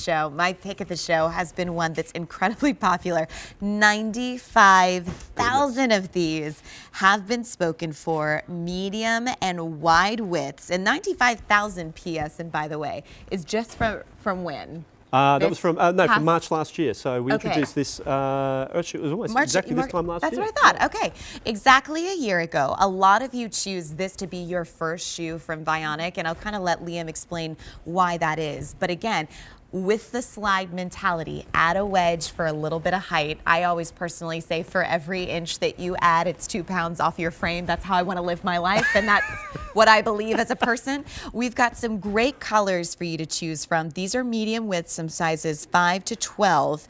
show. My pick of the show has been one that's incredibly popular. 95,000 of these have been spoken for, medium and wide widths. And 95,000 PS, and by the way, is just from when? That was from March last year. So we introduced this. Actually, it was almost exactly this time last year. That's what I thought. Okay, exactly a year ago. A lot of you choose this to be your first shoe from Vionic, and I'll kind of let Liam explain why that is. But again, with the slide mentality, add a wedge for a little bit of height. I always personally say for every inch that you add, it's 2 pounds off your frame. That's how I want to live my life, and that's what I believe as a person. We've got some great colors for you to choose from. These are medium width, some sizes 5 to 12,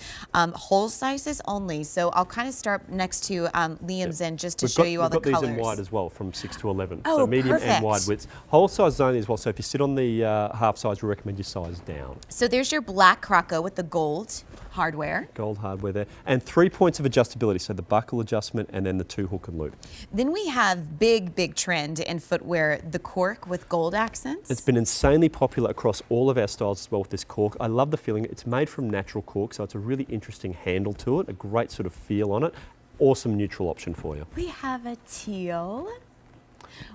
whole sizes only. So I'll kind of start next to Liam's end just to show you all the colors. We've got these in wide as well, from 6 to 11. Oh, so medium perfect. and wide widths. Whole size only as well. So if you sit on the half size, we recommend you size down. So there's your black Croco with the gold hardware. Gold hardware there. And 3 points of adjustability, so the buckle adjustment and then the 2 hook and loop. Then we have big trend in footwear, the cork with gold accents. It's been insanely popular across all of our styles as well with this cork. I love the feeling. It's made from natural cork, so it's a really interesting handle to it, a great sort of feel on it. Awesome neutral option for you. We have a teal,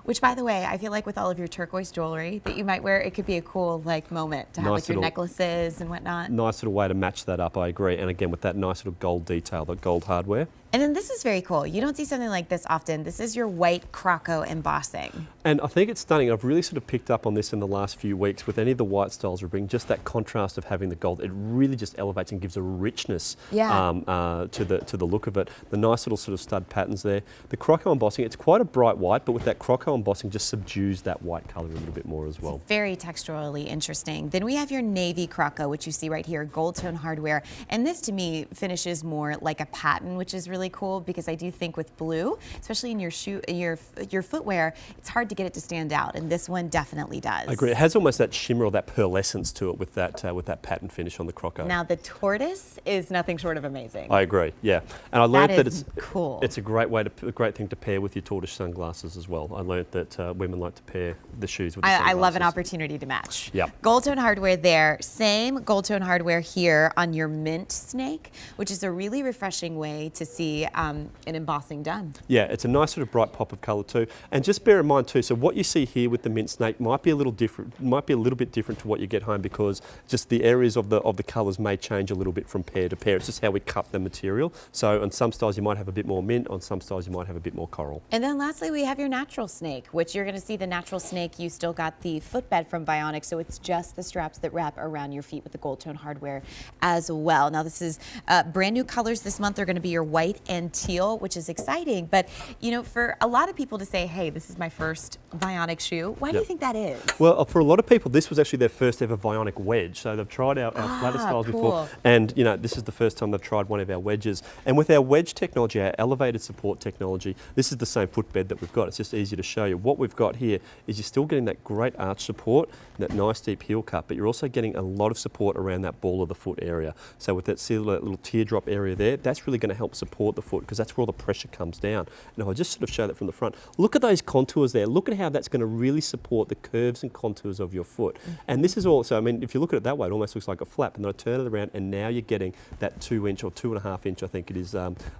which, by the way, I feel like with all of your turquoise jewelry that you might wear, it could be a cool moment to have like your necklaces and whatnot. Nice little way to match that up, I agree. And again, with that nice little gold detail, that gold hardware. And then this is very cool. You don't see something like this often. This is your white Croco embossing. And I think it's stunning. I've really sort of picked up on this in the last few weeks with any of the white styles we bring, just that contrast of having the gold. It really just elevates and gives a richness to the look of it. The nice little sort of stud patterns there. The Croco embossing, it's quite a bright white, but with that Croco embossing just subdues that white color a little bit more as well. It's very texturally interesting. Then we have your navy Croco, which you see right here, gold tone hardware. And this to me finishes more like a patent, which is really cool because I do think with blue, especially in your your footwear, it's hard to get it to stand out, and this one definitely does. I agree. It has almost that shimmer or that pearlescence to it with that patent finish on the Croco. Now the tortoise is nothing short of amazing. I agree. Yeah, and I learned that it's cool. It's a great thing to pair with your tortoise sunglasses as well. I learned that women like to pair the shoes with the sunglasses. I love an opportunity to match. Yeah. Gold tone hardware there. Same gold tone hardware here on your mint snake, which is a really refreshing way to see an embossing done. Yeah, it's a nice sort of bright pop of colour too. And just bear in mind too, so what you see here with the mint snake might be a little different, bit different to what you get home because just the areas of the colours may change a little bit from pair to pair. It's just how we cut the material. So on some styles you might have a bit more mint, on some styles you might have a bit more coral. And then lastly we have your natural snake, which you're going to see the natural snake. You still got the footbed from Vionic, so it's just the straps that wrap around your feet with the gold tone hardware as well. Now this is brand new colors this month. They're going to be your white and teal, which is exciting. But you know, for a lot of people to say, hey, this is my first Vionic shoe, why do you think that is? Well, for a lot of people, this was actually their first ever Vionic wedge. So they've tried our flatter styles before, and you know, this is the first time they've tried one of our wedges. And with our wedge technology, our elevated support technology, this is the same footbed that we've got. It's just easy to show you. What we've got here is you're still getting that great arch support, that nice deep heel cut, but you're also getting a lot of support around that ball of the foot area. So with that little teardrop area there, that's really going to help support the foot because that's where all the pressure comes down. And I'll just sort of show that from the front. Look at those contours there. Look at how that's going to really support the curves and contours of your foot. And this is also, I mean, if you look at it that way, it almost looks like a flap. And then I turn it around and now you're getting that 2 inch or 2.5 inch, I think it is,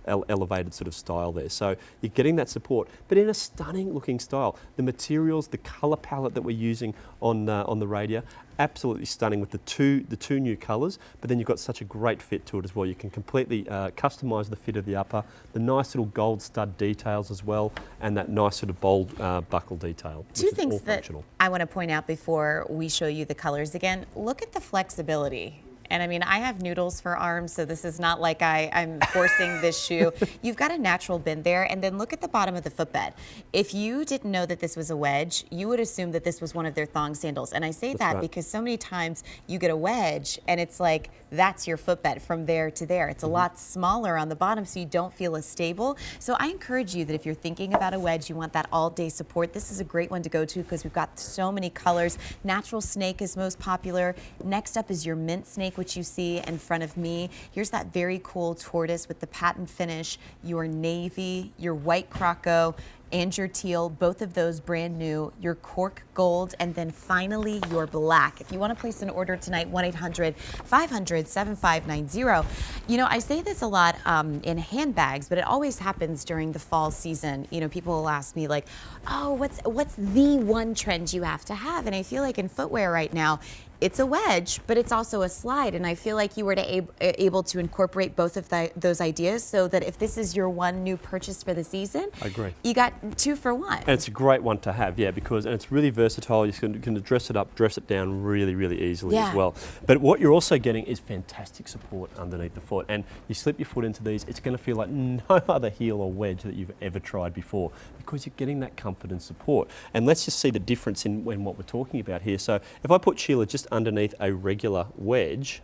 elevated sort of style there. So you're getting that support, but in a stunning looking style. The materials, the color palette that we're using on the Radia, absolutely stunning with the two new colours, but then you've got such a great fit to it as well. You can completely customise the fit of the upper, the nice little gold stud details as well, and that nice sort of bold buckle detail. Two things that I want to point out before we show you the colours again. Look at the flexibility. And I mean, I have noodles for arms, so this is not like I'm forcing this shoe. You've got a natural bend there, and then look at the bottom of the footbed. If you didn't know that this was a wedge, you would assume that this was one of their thong sandals. And I say that because so many times you get a wedge, and it's like, that's your footbed from there to there. It's a lot smaller on the bottom, so you don't feel as stable. So I encourage you that if you're thinking about a wedge, you want that all-day support, this is a great one to go to because we've got so many colors. Natural snake is most popular. Next up is your mint snake, which you see in front of me. Here's that very cool tortoise with the patent finish, your navy, your white Croco, and your teal, both of those brand new, your cork gold, and then finally your black. If you want to place an order tonight, 1-800-500-7590. You know, I say this a lot in handbags, but it always happens during the fall season. You know, people will ask me like, oh, what's the one trend you have to have? And I feel like in footwear right now, it's a wedge, but it's also a slide. And I feel like you were able to incorporate both of those ideas so that if this is your one new purchase for the season, I agree. You got 2 for 1. And it's a great one to have, yeah, because and it's really versatile. You can dress it up, dress it down really, really easily as well. But what you're also getting is fantastic support underneath the foot. And you slip your foot into these, it's going to feel like no other heel or wedge that you've ever tried before because you're getting that comfort and support. And let's just see the difference in what we're talking about here. So if I put Sheila just underneath a regular wedge,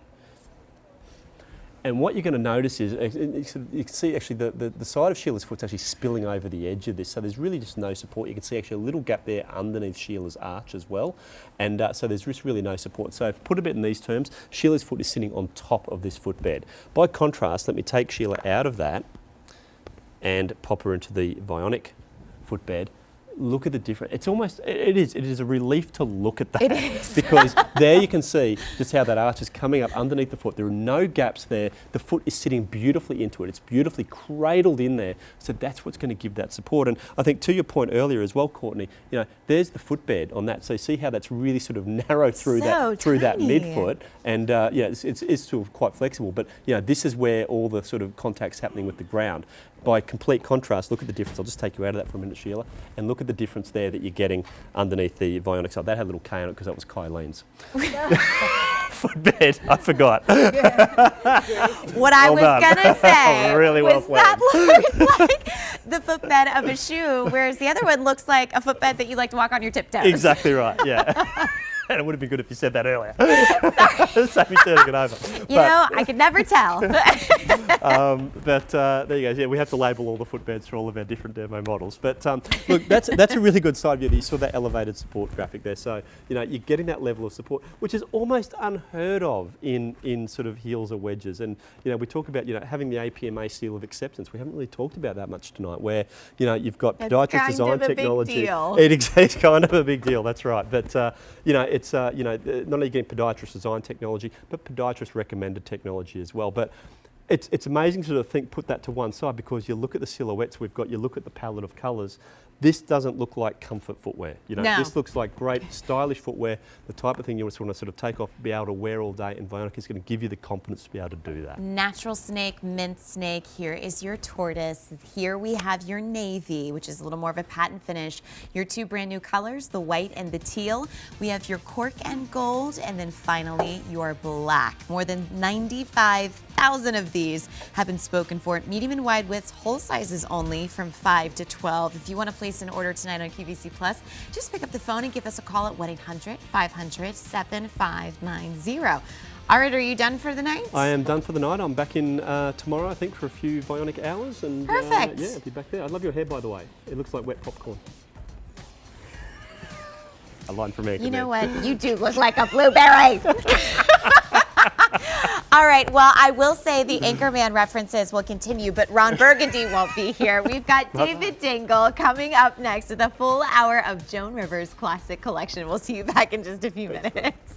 and what you're going to notice is, you can see actually the side of Sheila's foot's actually spilling over the edge of this, so there's really just no support. You can see actually a little gap there underneath Sheila's arch as well, and so there's just really no support. So if I put a bit in these terms, Sheila's foot is sitting on top of this footbed. By contrast, let me take Sheila out of that and pop her into the Vionic footbed. Look at the difference. It's almost, it is a relief to look at that. It is. Because there you can see just how that arch is coming up underneath the foot. There are no gaps there. The foot is sitting beautifully into it. It's beautifully cradled in there. So that's what's going to give that support. And I think to your point earlier as well, Courtney, you know, there's the footbed on that. So see how that's really sort of narrow through that midfoot. And yeah, it's sort of quite flexible. But you know, this is where all the sort of contact's happening with the ground. By complete contrast, look at the difference. I'll just take you out of that for a minute, Sheila, and look at the difference there that you're getting underneath the Vionic side. That had a little K on it because that was Kylene's footbed. I forgot. What I was gonna say really was well that looks like the footbed of a shoe, whereas the other one looks like a footbed that you like to walk on your tiptoes. Exactly right. Yeah. And it would have been good if you said that earlier. Save me turning it over. You know, I could never tell. But there you go. Yeah, we have to label all the footbeds for all of our different demo models. But look, that's a really good side view. You saw that elevated support graphic there. So you know, you're getting that level of support, which is almost unheard of in sort of heels or wedges. And you know, we talk about having the APMA seal of acceptance. We haven't really talked about that much tonight. Where you've got podiatrist design technology. It's kind of a big deal. That's right. But it's not only getting podiatrist design technology, but podiatrist recommended technology as well. But it's amazing to sort of put that to one side, because you look at the silhouettes we've got, you look at the palette of colours. This doesn't look like comfort footwear. No. This looks like great stylish footwear, the type of thing you just want to sort of take off, be able to wear all day, and Vionic is going to give you the confidence to be able to do that. Natural snake, mint snake, here is your tortoise. Here we have your navy, which is a little more of a patent finish. Your 2 brand new colors, the white and the teal. We have your cork and gold, and then finally your black. More than 95,000 of these have been spoken for. Medium and wide widths, whole sizes only, from 5 to 12. If you want to place an order tonight on QVC Plus, just pick up the phone and give us a call at 1-800-500-7590. All right, are you done for the night? I am done for the night. I'm back in tomorrow, I think, for a few Vionic hours. And perfect. Yeah, I'll be back there. I love your hair, by the way. It looks like wet popcorn. A line from Anchorman. You know what? You do look like a blueberry. All right, well, I will say the Anchorman references will continue, but Ron Burgundy won't be here. We've got David Dingle coming up next with a full hour of Joan Rivers' classic collection. We'll see you back in just a few minutes.